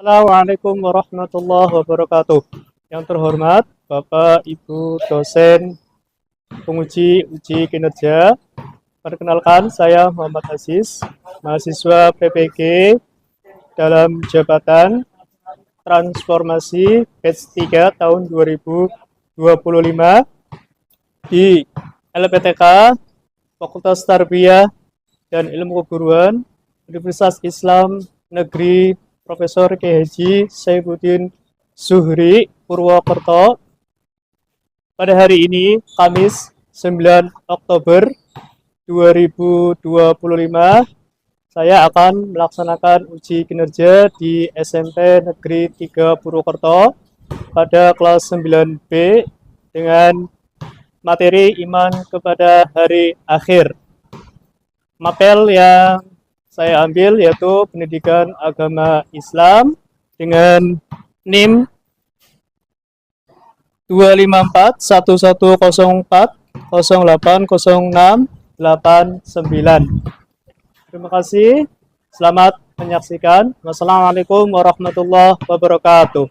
Assalamualaikum warahmatullahi wabarakatuh. Yang terhormat Bapak Ibu dosen penguji uji kinerja. Perkenalkan, saya Muhammad Aziz, mahasiswa PPG dalam jabatan transformasi batch 3 tahun 2025 di LPTK Fakultas Tarbiyah dan Ilmu Keguruan Universitas Islam Negeri Profesor K. Haji Saifuddin Zuhri Purwokerto. Pada hari ini, Kamis 9 Oktober 2025, saya akan melaksanakan uji kinerja di SMP Negeri 3 Purwokerto pada kelas 9B dengan materi iman kepada hari akhir. Mapel yang saya ambil yaitu pendidikan agama Islam dengan NIM 2541104080689. Terima kasih. Selamat menyaksikan. Wassalamualaikum warahmatullahi wabarakatuh.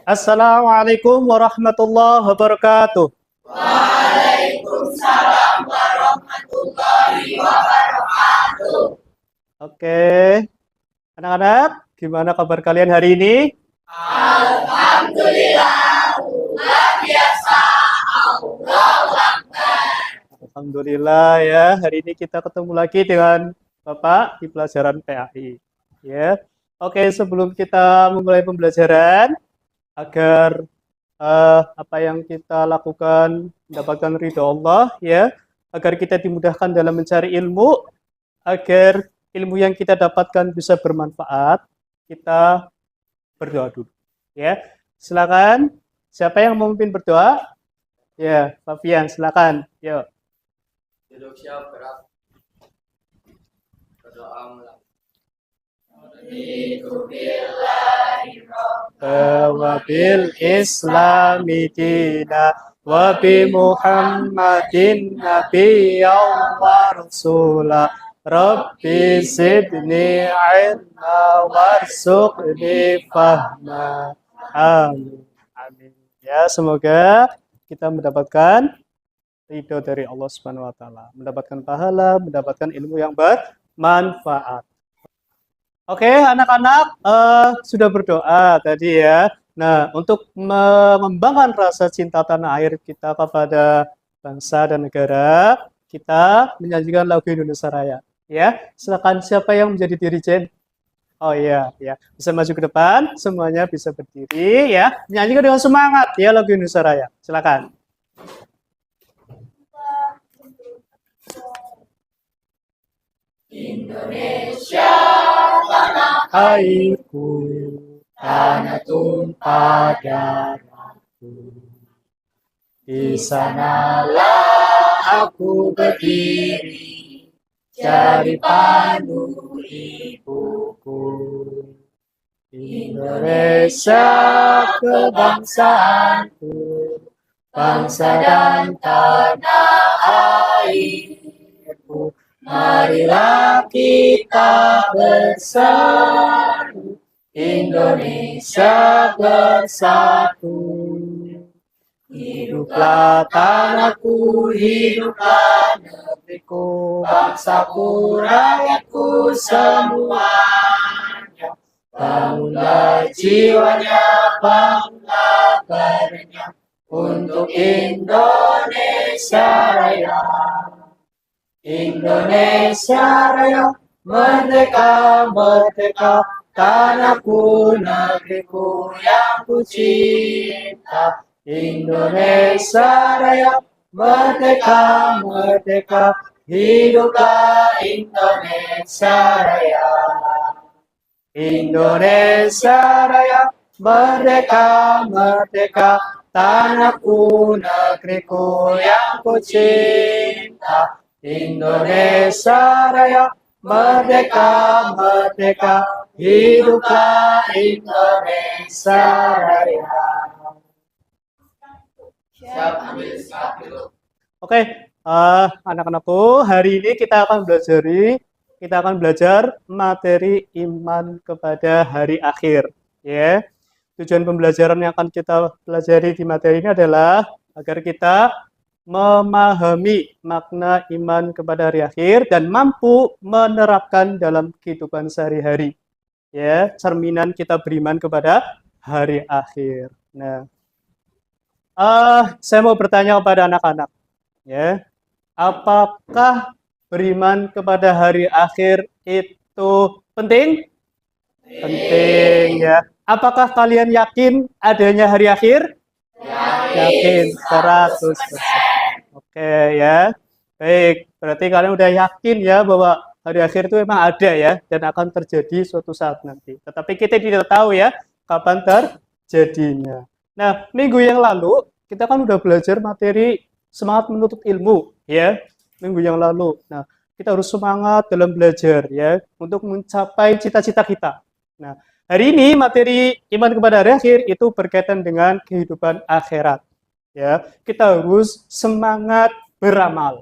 Assalamualaikum warahmatullahi wabarakatuh. Waalaikumsalam warahmatullahi wabarakatuh. Oke, anak-anak, gimana kabar kalian hari ini? Alhamdulillah, luar biasa. Allahu Akbar. Alhamdulillah ya, hari ini kita ketemu lagi dengan Bapak di pelajaran PAI. Ya, oke, sebelum kita memulai pembelajaran, agar apa yang kita lakukan mendapatkan ridho Allah, ya, agar kita dimudahkan dalam mencari ilmu, agar ilmu yang kita dapatkan bisa bermanfaat, kita berdoa dulu. Ya, silakan. Siapa yang mau memimpin berdoa? Ya, Pak Fian, silakan. Yuk. Duduk siap gerak. Berdoa mulai. Wa bil islami dina wa bi muhammadin nabiyyan wa rasula rabbi zidni ilma warzuqni fahma. Amin. Amin. Ya, semoga kita mendapatkan ridho dari Allah Subhanahu wa taala, mendapatkan pahala, mendapatkan ilmu yang bermanfaat. Oke, anak-anak sudah berdoa tadi ya. Nah, untuk mengembangkan rasa cinta tanah air kita kepada bangsa dan negara, kita menyanyikan lagu Indonesia Raya. Ya, silakan siapa yang menjadi dirijen? Oh iya, ya. Bisa maju ke depan, semuanya bisa berdiri ya. Menyanyikan dengan semangat ya lagu Indonesia Raya. Silakan. Indonesia tanah Airku, tanah tumpah darahku. Di sanalah aku berdiri, cari pandu ibuku. Indonesia kebangsaanku, bangsa dan tanah airku. Marilah kita bersatu, Indonesia bersatu. Hiduplah tanahku, hiduplah negeriku, bangsaku, rakyatku semuanya. Bangunlah jiwanya, bangunlah badannya, untuk Indonesia Raya. Indonesia Raya, merdeka, merdeka, tanahku, negeriku yang ku cinta. Indonesia Raya, merdeka, merdeka, hiduplah Indonesia Raya. Indonesia Raya, merdeka, merdeka, tanahku, negeriku yang ku cinta. Indonesia Raya, merdeka, merdeka, hiduplah Indonesia Raya. siap ambil siap dulu. Oke, anak-anakku, hari ini kita akan belajar kita akan belajar materi iman kepada hari akhir. Ya, tujuan pembelajaran yang akan kita pelajari di materi ini adalah agar kita memahami makna iman kepada hari akhir dan mampu menerapkan dalam kehidupan sehari-hari. Ya, cerminan kita beriman kepada hari akhir. Nah, saya mau bertanya kepada anak-anak, ya, apakah beriman kepada hari akhir itu penting? Penting, ya. Apakah kalian yakin adanya hari akhir? Yakin 100%. Oke, ya. Baik, berarti kalian udah yakin ya bahwa hari akhir itu memang ada ya dan akan terjadi suatu saat nanti. Tetapi kita tidak tahu ya kapan terjadinya. Nah, minggu yang lalu kita kan udah belajar materi semangat menuntut ilmu ya. Minggu yang lalu. Nah, kita harus semangat dalam belajar ya untuk mencapai cita-cita kita. Nah, hari ini materi iman kepada hari akhir itu berkaitan dengan kehidupan akhirat. Ya, kita harus semangat beramal.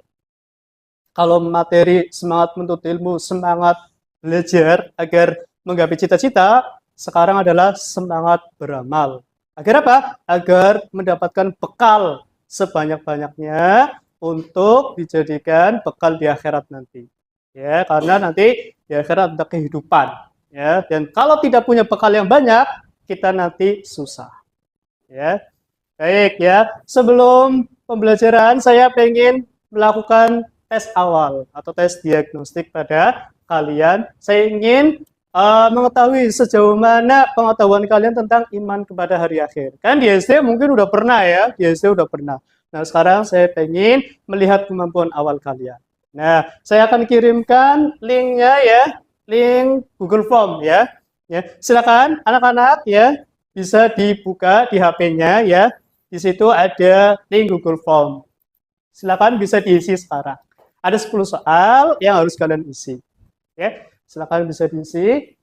Kalau materi semangat menuntut ilmu, semangat belajar agar menggapai cita-cita, sekarang adalah semangat beramal. Agar apa? Agar mendapatkan bekal sebanyak-banyaknya untuk dijadikan bekal di akhirat nanti. Ya, karena nanti di akhirat ada kehidupan. Ya, dan kalau tidak punya bekal yang banyak, kita nanti susah. Ya, baik ya. Sebelum pembelajaran, saya ingin melakukan tes awal atau tes diagnostik pada kalian. Saya ingin mengetahui sejauh mana pengetahuan kalian tentang iman kepada hari akhir. Kan di SD mungkin udah pernah ya, di SD udah pernah. Nah, sekarang saya ingin melihat kemampuan awal kalian. Nah, saya akan kirimkan linknya ya, link Google Form ya. Ya, silakan anak-anak ya bisa dibuka di HP-nya ya. Di situ ada link Google Form. Silakan bisa diisi sekarang. Ada 10 soal yang harus kalian isi. Ya, silakan bisa diisi.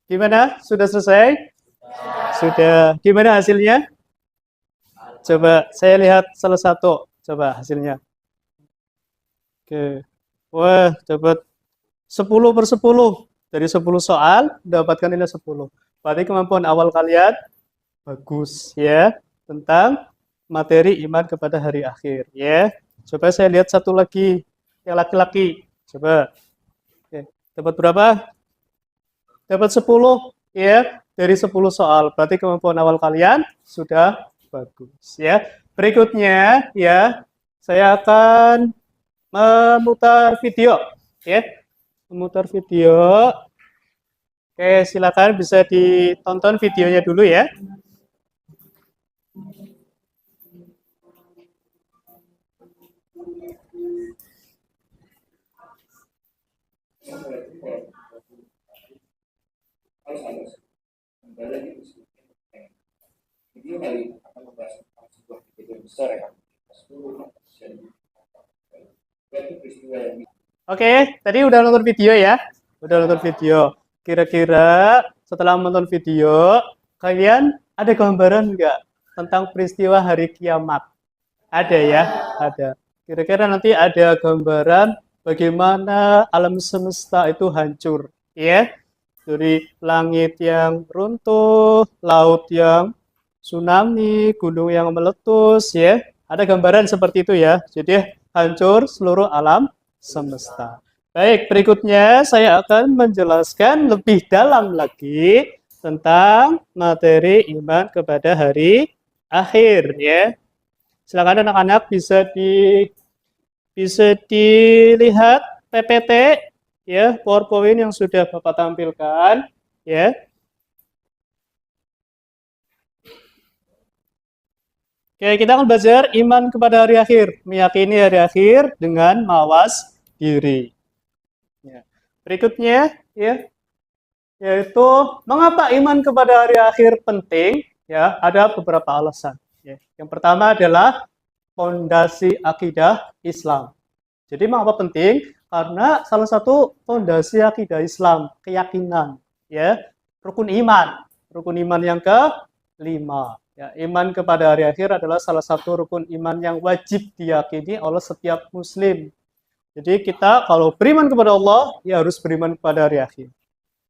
Gimana? Sudah selesai? Sudah. Gimana hasilnya? Coba saya lihat salah satu. Coba hasilnya. Oke. Wah, dapat 10/10. Dari 10 soal, dapatkan nilai 10. Berarti kemampuan awal kalian bagus ya tentang materi iman kepada hari akhir ya. Coba saya lihat satu lagi yang laki-laki. Coba. Oke. Dapat berapa? Dapat 10 ya dari 10 soal. Berarti kemampuan awal kalian sudah bagus ya. Berikutnya ya, saya akan memutar video ya. Memutar video. Oke, silakan bisa ditonton videonya dulu ya. Video kali ini akan membahas tentang sebuah kejadian besar yang Oke, tadi udah nonton video ya? Udah nonton video. Kira-kira setelah menonton video, kalian ada gambaran nggak tentang peristiwa hari kiamat? Ada ya? Ada. Kira-kira nanti ada gambaran bagaimana alam semesta itu hancur, ya? Dari langit yang runtuh, laut yang tsunami, gunung yang meletus, ya? Ada gambaran seperti itu ya. Jadi hancur seluruh alam semesta. Baik, berikutnya saya akan menjelaskan lebih dalam lagi tentang materi iman kepada hari akhir ya. Silakan anak-anak bisa dilihat PPT ya, PowerPoint yang sudah Bapak tampilkan ya. Oke, kita akan belajar iman kepada hari akhir, meyakini hari akhir dengan mawas diri. Ya. Berikutnya, ya, yaitu mengapa iman kepada hari akhir penting? Ya, ada beberapa alasan. Ya. Yang pertama adalah fondasi akidah Islam. Jadi mengapa penting? Karena salah satu fondasi akidah Islam, keyakinan, ya, rukun iman yang ke-5. Ya, iman kepada hari akhir adalah salah satu rukun iman yang wajib diyakini oleh setiap muslim. Jadi kita kalau beriman kepada Allah, ya harus beriman kepada hari akhir.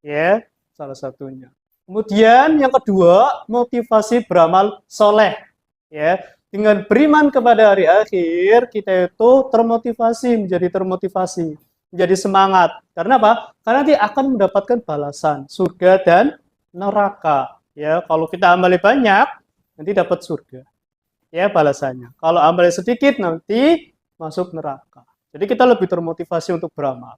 Ya, salah satunya. Kemudian yang kedua, motivasi beramal soleh. Ya, dengan beriman kepada hari akhir, kita itu menjadi termotivasi, menjadi semangat. Karena apa? Karena dia akan mendapatkan balasan surga dan neraka. Ya, kalau kita amali banyak, nanti dapat surga. Ya, balasannya. Kalau amalnya sedikit, nanti masuk neraka. Jadi kita lebih termotivasi untuk beramal.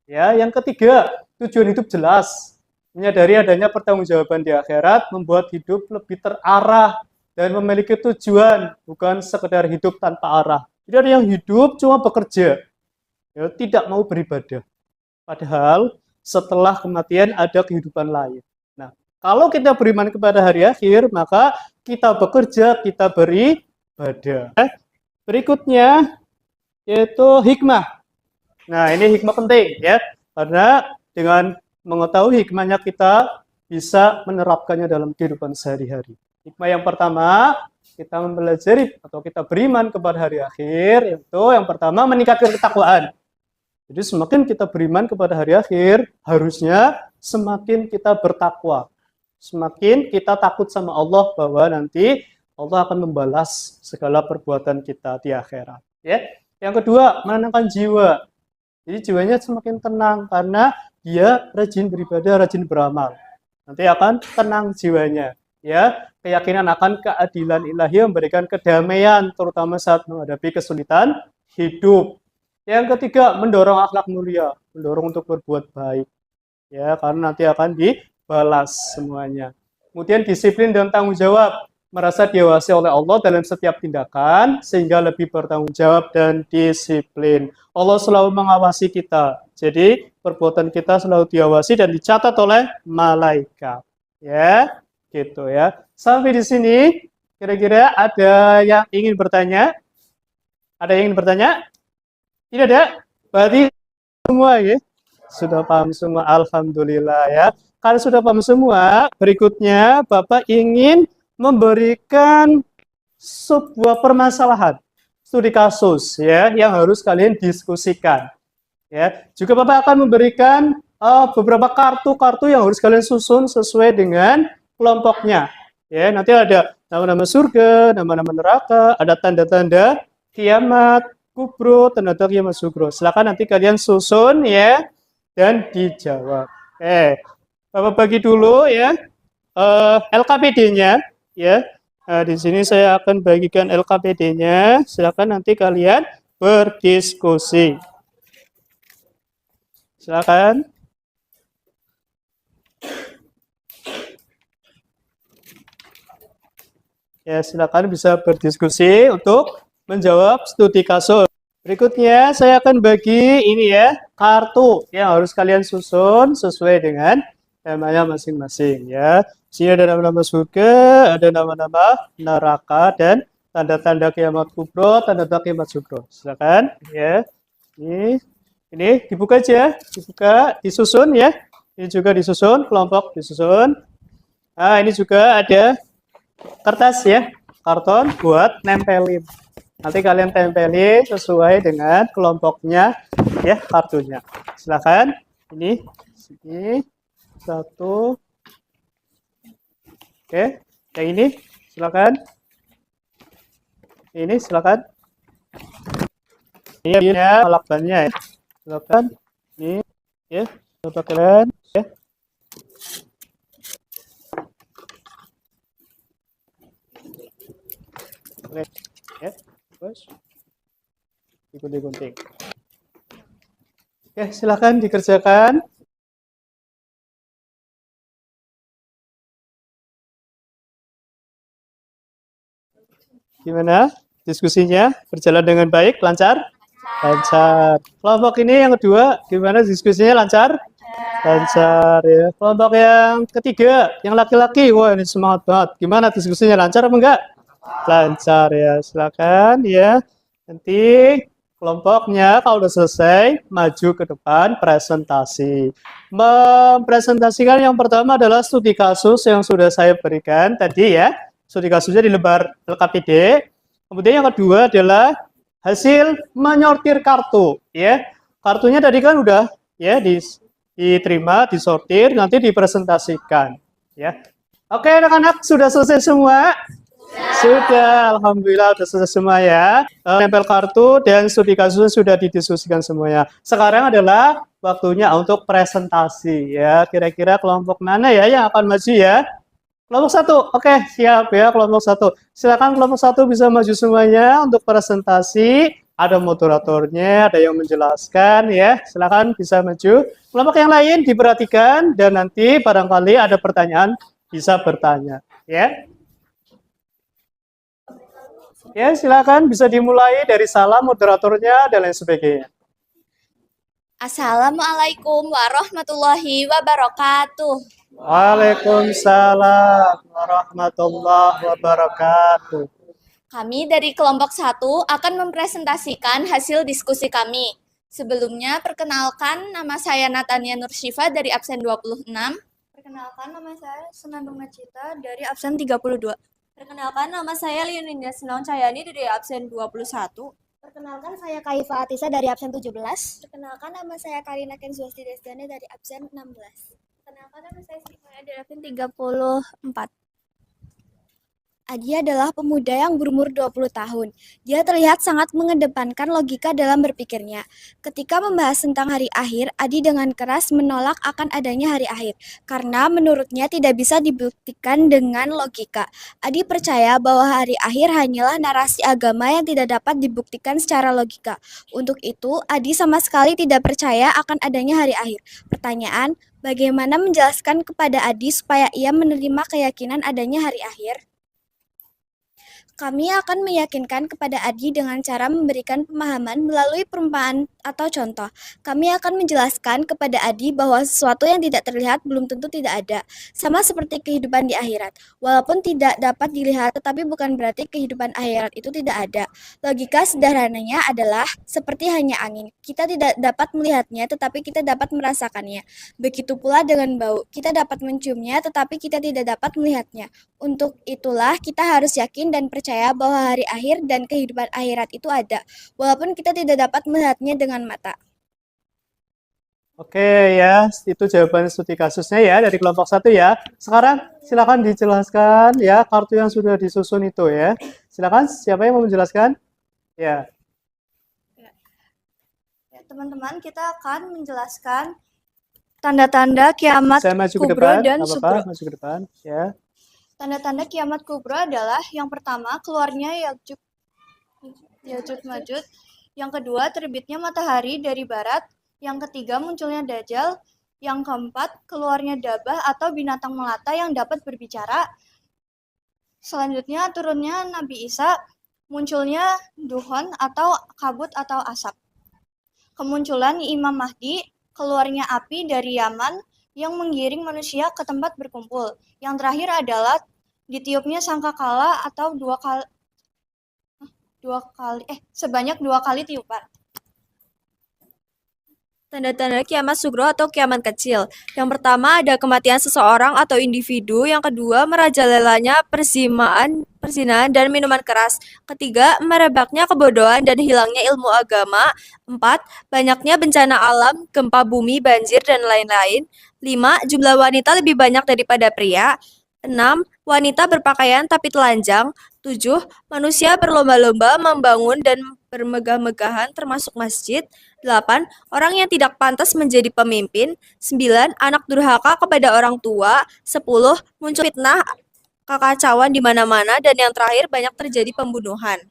Ya, yang ketiga, tujuan hidup jelas. Menyadari adanya pertanggungjawaban di akhirat membuat hidup lebih terarah dan memiliki tujuan, bukan sekedar hidup tanpa arah. Jadi ada yang hidup cuma bekerja, ya, tidak mau beribadah. Padahal setelah kematian ada kehidupan lain. Nah, kalau kita beriman kepada hari akhir, maka kita bekerja, kita beribadah. Berikutnya yaitu hikmah. Nah, ini hikmah penting ya, karena dengan mengetahui hikmahnya kita bisa menerapkannya dalam kehidupan sehari-hari. Hikmah yang pertama, kita mempelajari atau kita beriman kepada hari akhir, yaitu yang pertama meningkatkan ketakwaan. Jadi semakin kita beriman kepada hari akhir, harusnya semakin kita bertakwa. Semakin kita takut sama Allah bahwa nanti Allah akan membalas segala perbuatan kita di akhirat. Ya. Yang kedua, menenangkan jiwa. Jadi jiwanya semakin tenang karena dia rajin beribadah, rajin beramal. Nanti akan tenang jiwanya. Ya, keyakinan akan keadilan ilahi memberikan kedamaian, terutama saat menghadapi kesulitan hidup. Yang ketiga, mendorong akhlak mulia, mendorong untuk berbuat baik. Ya, karena nanti akan dibalas semuanya. Kemudian disiplin dan tanggung jawab, merasa diawasi oleh Allah dalam setiap tindakan, sehingga lebih bertanggung jawab dan disiplin. Allah selalu mengawasi kita, jadi perbuatan kita selalu diawasi dan dicatat oleh malaikat. Ya, gitu ya. Sampai di sini, kira-kira ada yang ingin bertanya? Ada yang ingin bertanya? Tidak ada? Berarti semua ya? Sudah paham semua, alhamdulillah ya. Kalau sudah paham semua, berikutnya Bapak ingin memberikan sebuah permasalahan, studi kasus ya, yang harus kalian diskusikan. Ya, juga Bapak akan memberikan beberapa kartu-kartu yang harus kalian susun sesuai dengan kelompoknya. Ya, nanti ada nama-nama surga, nama-nama neraka, ada tanda-tanda kiamat kubro, tanda-tanda kiamat sugro. Silakan nanti kalian susun ya dan dijawab. Bapak bagi dulu ya LKPD-nya ya. Di sini saya akan bagikan LKPD-nya. Silakan nanti kalian berdiskusi. Silakan. Ya, silakan bisa berdiskusi untuk menjawab studi kasus. Berikutnya saya akan bagi ini ya, kartu yang harus kalian susun sesuai dengan temanya masing-masing ya. Sini ada nama-nama surga, ada nama-nama neraka dan tanda-tanda kiamat kubro, tanda-tanda kiamat sugro. Silakan ya. Ini dibuka aja, dibuka, disusun ya. Ini juga disusun, kelompok disusun. Nah, ini juga ada kertas ya, karton buat nempelin. Nanti kalian tempelin sesuai dengan kelompoknya ya, kartunya. Silakan. Ini sini satu. Oke, yang ini silakan. Ini silakan. Ini ya lakbannya ya. Silakan. Ini ya, coba kalian ya. Oke, ya, terus digunting-gunting. Oke, silakan dikerjakan. Gimana? Diskusinya berjalan dengan baik, lancar? Lancar. Kelompok ini yang kedua, gimana diskusinya lancar? Lancar ya. Kelompok yang ketiga, yang laki-laki, wah ini semangat banget. Gimana diskusinya lancar apa enggak? Lancar ya. Silakan ya. Nanti kelompoknya kalau udah selesai, maju ke depan presentasi. Mempresentasikan yang pertama adalah studi kasus yang sudah saya berikan tadi ya. Studi kasusnya di lembar LKPD. Kemudian yang kedua adalah hasil menyortir kartu ya. kartunya tadi kan udah ya diterima, disortir, nanti dipresentasikan ya. Oke, anak-anak sudah selesai semua? Sudah, alhamdulillah sudah selesai semua ya. Nempel kartu dan studi kasusnya sudah didiskusikan semuanya. Sekarang adalah waktunya untuk presentasi ya. Kira-kira kelompok mana ya yang akan maju ya? Kelompok satu, oke siap ya kelompok satu. Silakan kelompok satu bisa maju semuanya untuk presentasi. Ada moderatornya, ada yang menjelaskan ya. Silakan bisa maju. Kelompok yang lain diperhatikan dan nanti barangkali ada pertanyaan bisa bertanya ya. Ya, silakan bisa dimulai dari salam moderatornya dan lain sebagainya. Assalamualaikum warahmatullahi wabarakatuh. Waalaikumsalam warahmatullahi wabarakatuh. Kami dari kelompok 1 akan mempresentasikan hasil diskusi kami. Sebelumnya, perkenalkan nama saya Natania Nursyifa dari absen 26. Perkenalkan nama saya Senandung Nacita dari absen 32. Perkenalkan nama saya Liuninda Senang Cayani dari absen 21. Perkenalkan saya Kaifa Atisa dari absen 17. Perkenalkan nama saya Karina Kenzuasti Destiani dari absen 16. Perkenalkan nama saya Sri Maya dari absen 34. Adi adalah pemuda yang berumur 20 tahun. Dia terlihat sangat mengedepankan logika dalam berpikirnya. Ketika membahas tentang hari akhir, Adi dengan keras menolak akan adanya hari akhir, karena menurutnya tidak bisa dibuktikan dengan logika. Adi percaya bahwa hari akhir hanyalah narasi agama yang tidak dapat dibuktikan secara logika. Untuk itu, Adi sama sekali tidak percaya akan adanya hari akhir. Pertanyaan, bagaimana menjelaskan kepada Adi supaya ia menerima keyakinan adanya hari akhir? Kami akan meyakinkan kepada Adi dengan cara memberikan pemahaman melalui perumpamaan atau contoh. Kami akan menjelaskan kepada Adi bahwa sesuatu yang tidak terlihat belum tentu tidak ada. Sama seperti kehidupan di akhirat. Walaupun tidak dapat dilihat, tetapi bukan berarti kehidupan akhirat itu tidak ada. Logika sederhananya adalah seperti hanya angin. Kita tidak dapat melihatnya, tetapi kita dapat merasakannya. Begitu pula dengan bau. Kita dapat menciumnya, tetapi kita tidak dapat melihatnya. Untuk itulah kita harus yakin dan percaya bahwa hari akhir dan kehidupan akhirat itu ada, walaupun kita tidak dapat melihatnya dengan mata. Oke ya, itu jawaban studi kasusnya ya dari kelompok 1 ya. Sekarang silakan dijelaskan ya kartu yang sudah disusun itu ya. Silakan siapa yang mau menjelaskan? Ya. Ya, teman-teman, kita akan menjelaskan tanda-tanda kiamat Saya maju ke kubro depan, dan nggak sugro. apa-apa, maju ke depan ya. Tanda-tanda kiamat kubro adalah yang pertama keluarnya Yajuj Majuj, yang kedua terbitnya matahari dari barat, yang ketiga munculnya Dajjal, yang keempat keluarnya Dabah atau binatang melata yang dapat berbicara. Selanjutnya turunnya Nabi Isa, munculnya duhon atau kabut atau asap. Kemunculan Imam Mahdi, keluarnya api dari Yaman yang menggiring manusia ke tempat berkumpul. Yang terakhir adalah ditiupnya sangkakala atau sebanyak 2 kali tiupan. Tanda-tanda kiamat sugro atau kiamat kecil. Yang pertama ada kematian seseorang atau individu. Yang kedua merajalelanya perzinahan dan minuman keras. Ketiga merebaknya kebodohan dan hilangnya ilmu agama. 4. Banyaknya bencana alam, gempa bumi, banjir, dan lain-lain. 5. Jumlah wanita lebih banyak daripada pria. 6. Wanita berpakaian tapi telanjang. 7. Manusia berlomba-lomba membangun dan bermegah-megahan termasuk masjid. 8. Orang yang tidak pantas menjadi pemimpin. 9. Anak durhaka kepada orang tua. 10. Muncul fitnah kekacauan di mana-mana. Dan yang terakhir banyak terjadi pembunuhan.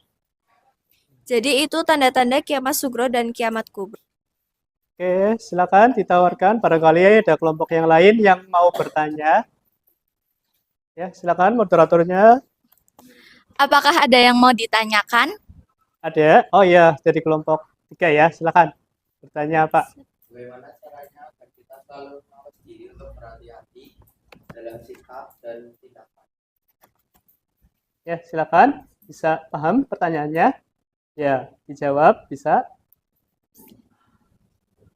Jadi itu tanda-tanda kiamat sugro dan kiamat kubro. Oke, silakan ditawarkan. Barangkali ada kelompok yang lain yang mau bertanya. Ya, silakan moderatornya. Apakah ada yang mau ditanyakan? Ada? Oh iya, dari kelompok 3 ya. Silakan. Bertanya Pak. Bagaimana caranya agar kita selalu merawat diri untuk berhati-hati dalam sikap dan tindakan? Ya, silakan. Bisa paham pertanyaannya? Ya, dijawab bisa.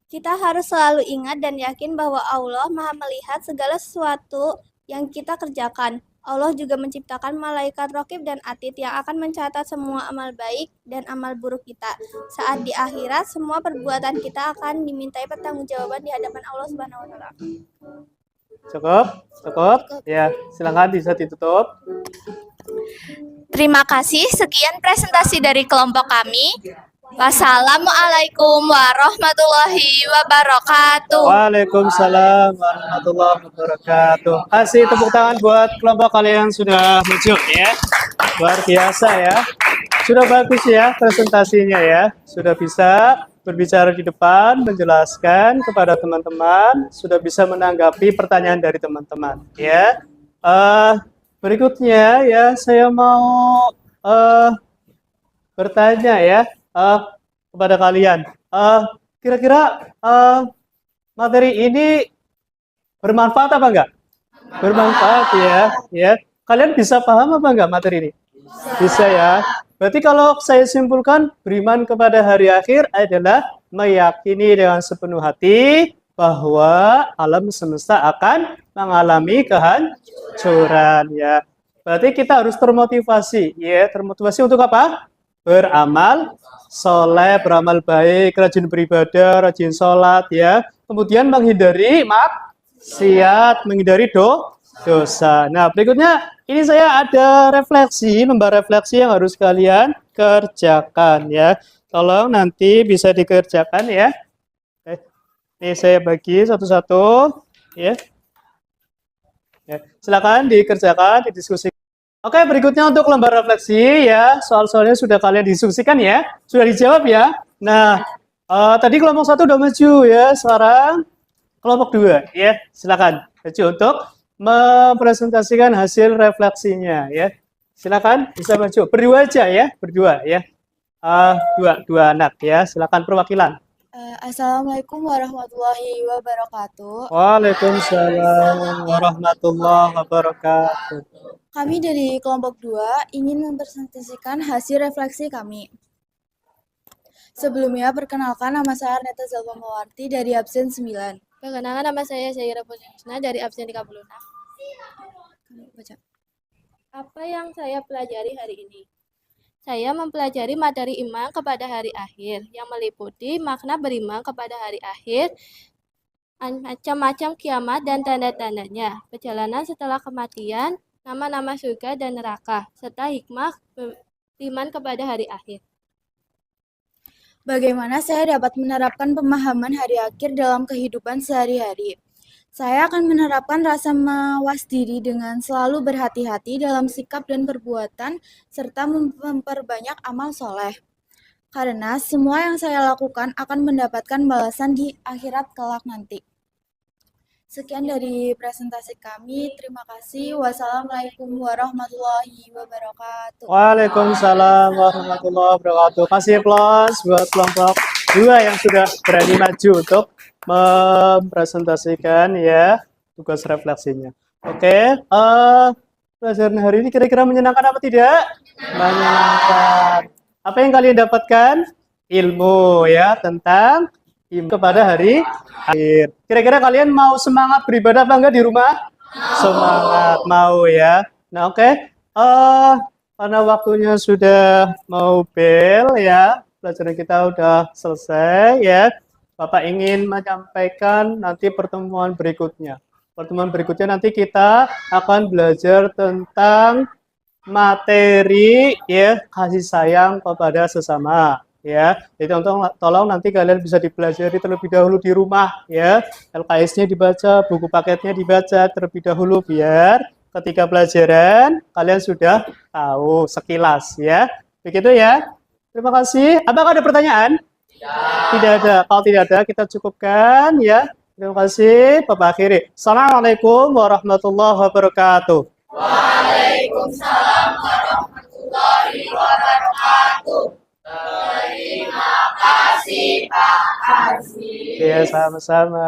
Kita harus selalu ingat dan yakin bahwa Allah Maha melihat segala sesuatu yang kita kerjakan. Allah juga menciptakan malaikat raqib dan atid yang akan mencatat semua amal baik dan amal buruk kita. Saat di akhirat, semua perbuatan kita akan dimintai pertanggungjawaban di hadapan Allah Subhanahu wa taala. Cukup? Cukup? Ya, silakan bisa ditutup. Terima kasih. Sekian presentasi dari kelompok kami. Wassalamualaikum warahmatullahi wabarakatuh. Waalaikumsalam warahmatullahi wabarakatuh. Kasih tepuk tangan buat kelompok kalian yang sudah muncul ya. Luar biasa ya. Sudah bagus ya presentasinya ya. Sudah bisa berbicara di depan, menjelaskan kepada teman-teman, sudah bisa menanggapi pertanyaan dari teman-teman ya. Berikutnya ya saya mau bertanya ya kepada kalian. Kira-kira materi ini bermanfaat apa enggak? Bermanfaat ya. Ya. Kalian bisa paham apa enggak materi ini? Bisa ya. Berarti kalau saya simpulkan, beriman kepada hari akhir adalah meyakini dengan sepenuh hati bahwa alam semesta akan mengalami kehancuran ya. Berarti kita harus termotivasi ya. Termotivasi untuk apa? Beramal soleh, beramal baik, rajin beribadah, rajin sholat ya. Kemudian menghindari maksiat, menghindari dosa. Nah, berikutnya ini saya ada refleksi, lembar refleksi yang harus kalian kerjakan ya. Tolong nanti bisa dikerjakan ya. Ini saya bagi satu-satu ya. Ya, silakan dikerjakan, didiskusikan. Oke, berikutnya untuk lembar refleksi ya. Soal-soalnya sudah kalian diskusikan ya. Sudah dijawab ya. Nah, tadi kelompok 1 udah maju ya. Sekarang kelompok 2 ya. Silakan maju untuk mempresentasikan hasil refleksinya ya. Silakan bisa maju. Berdua aja ya, berdua ya. Dua anak ya. Silakan perwakilan. Assalamualaikum warahmatullahi wabarakatuh. Waalaikumsalam warahmatullahi wabarakatuh. Kami dari kelompok 2 ingin mempresentasikan hasil refleksi kami. Sebelumnya, perkenalkan nama saya Arneta Zalfamawarti dari absen 9. Perkenalkan nama saya Syaira Pusna dari absen 36. Apa yang saya pelajari hari ini? Saya mempelajari materi iman kepada hari akhir yang meliputi makna beriman kepada hari akhir, macam-macam kiamat dan tanda-tandanya, perjalanan setelah kematian, nama-nama surga dan neraka, serta hikmah beriman kepada hari akhir. Bagaimana saya dapat menerapkan pemahaman hari akhir dalam kehidupan sehari-hari? Saya akan menerapkan rasa mawas diri dengan selalu berhati-hati dalam sikap dan perbuatan, serta memperbanyak amal soleh. Karena semua yang saya lakukan akan mendapatkan balasan di akhirat kelak nanti. Sekian dari presentasi kami. Terima kasih. Wassalamualaikum warahmatullahi wabarakatuh. Waalaikumsalam warahmatullahi wabarakatuh. Kasih aplaus buat kelompok 2 yang sudah berani maju untuk mempresentasikan ya tugas refleksinya. Oke, pelajaran hari ini kira-kira menyenangkan apa tidak? Menyenangkan. Apa yang kalian dapatkan? Ilmu ya tentang iman kepada hari akhir. Kira-kira kalian mau semangat beribadah apa enggak di rumah? Semangat, mau ya. Nah, oke. Karena waktunya sudah mau bel ya, pelajaran kita udah selesai ya. Bapak ingin menyampaikan nanti pertemuan berikutnya. Pertemuan berikutnya nanti kita akan belajar tentang materi ya kasih sayang kepada sesama. Ya, jadi tolong nanti kalian bisa dipelajari terlebih dahulu di rumah ya. LKS-nya dibaca, buku paketnya dibaca terlebih dahulu biar ketika pelajaran kalian sudah tahu sekilas ya. Begitu ya. Terima kasih. Apakah ada pertanyaan? Tidak ada. Kalau tidak ada kita cukupkan ya. Terima kasih. Bapak akhiri. Assalamualaikum warahmatullahi wabarakatuh. Waalaikumsalam warahmatullahi wabarakatuh. Terima kasih Pak Haji. Ya, sama-sama.